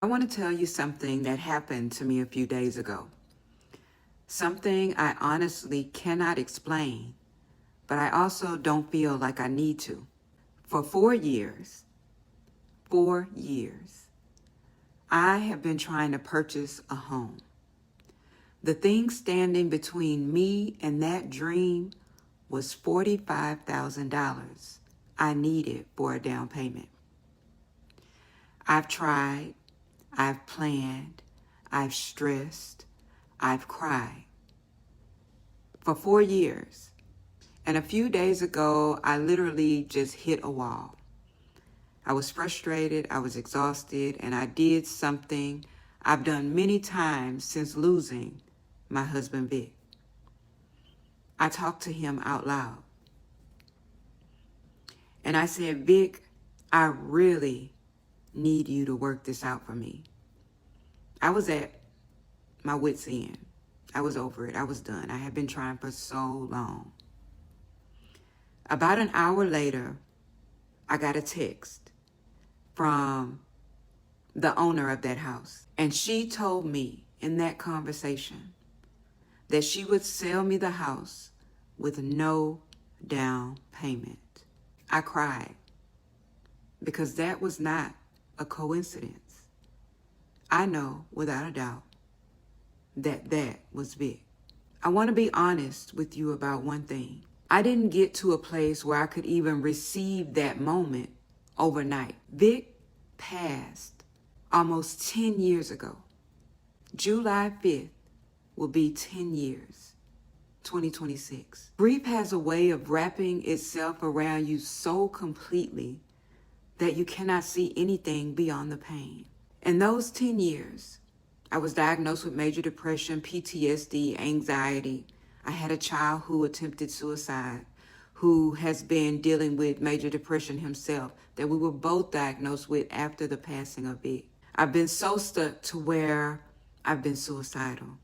I want to tell you something that happened to me a few days ago. Something I honestly cannot explain, but I also don't feel like I need to. For 4 years, I have been trying to purchase a home. The thing standing between me and that dream was $45,000 I needed for a down payment. I've tried, I've planned, I've stressed, I've cried for 4 years. And a few days ago, I literally just hit a wall. I was frustrated, I was exhausted, and I did something I've done many times since losing my husband, Vic. I talked to him out loud. And I said, Vic, I really need you to work this out for me. I was at my wit's end. I was over it. I was done. I had been trying for so long. About an hour later, I got a text from the owner of that house. And she told me in that conversation that she would sell me the house with no down payment. I cried because that was not a coincidence. I know without a doubt that that was Vic. I want to be honest with you about one thing. I didn't get to a place where I could even receive that moment overnight. Vic passed almost 10 years ago. July 5th will be 10 years, 2026. Grief has a way of wrapping itself around you so completely that you cannot see anything beyond the pain. In those 10 years, I was diagnosed with major depression, PTSD, anxiety. I had a child who attempted suicide, who has been dealing with major depression himself, that we were both diagnosed with after the passing of Vic. I've been so stuck to where I've been suicidal.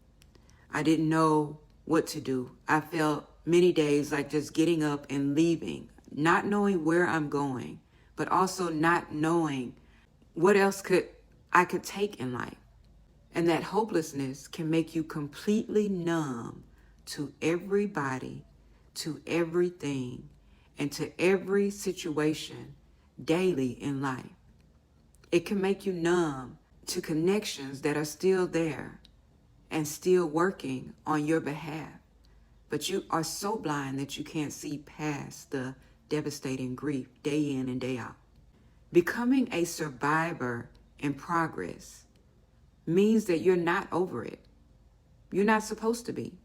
I didn't know what to do. I felt many days like just getting up and leaving, not knowing where I'm going, but also not knowing what else I could take in life. And that hopelessness can make you completely numb to everybody, to everything, and to every situation daily in life. It can make you numb to connections that are still there and still working on your behalf. But you are so blind that you can't see past the devastating grief day in and day out. Becoming a survivor in progress means that you're not over it. You're not supposed to be.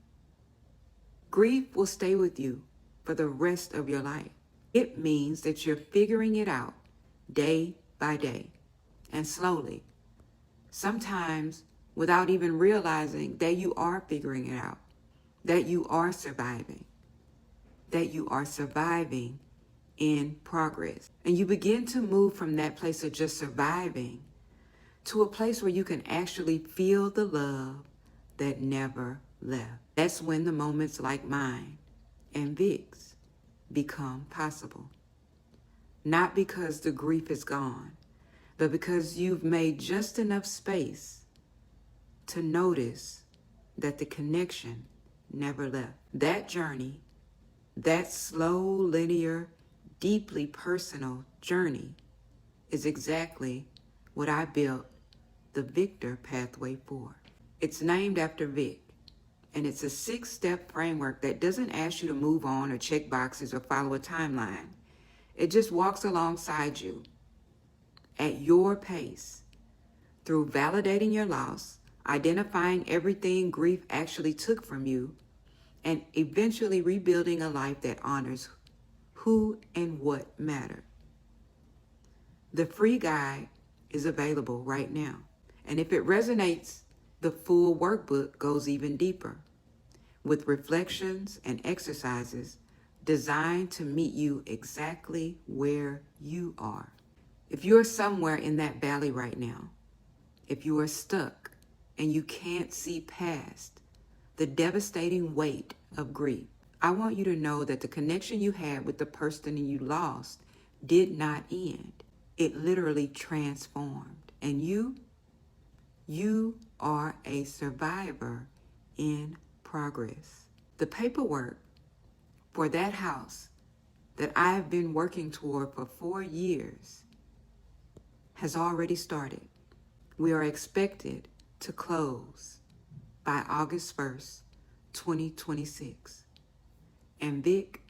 Grief will stay with you for the rest of your life. It means that you're figuring it out day by day and slowly, sometimes without even realizing that you are figuring it out, that you are surviving in progress. And you begin to move from that place of just surviving to a place where you can actually feel the love that never left. That's when the moments like mine and Vic's become possible. Not because the grief is gone, but because you've made just enough space to notice that the connection never left. That journey, that slow, linear, deeply personal journey is exactly what I built the V.I.C.T.O.R pathway for. It's named after Vic, and it's a 6-step framework that doesn't ask you to move on or check boxes or follow a timeline. It just walks alongside you at your pace through validating your loss, identifying everything grief actually took from you, and eventually rebuilding a life that honors who and what mattered. The free guide is available right now. And if it resonates, the full workbook goes even deeper with reflections and exercises designed to meet you exactly where you are. If you're somewhere in that valley right now, if you are stuck and you can't see past the devastating weight of grief, I want you to know that the connection you had with the person you lost did not end. It literally transformed. And you You are a survivor in progress. The paperwork for that house that I've been working toward for 4 years has already started. We are expected to close by August 1st, 2026. And Vic,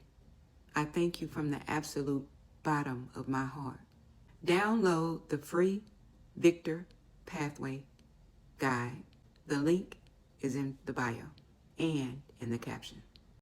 I thank you from the absolute bottom of my heart. Download the free Victor Pathway Guide. The link is in the bio and in the caption.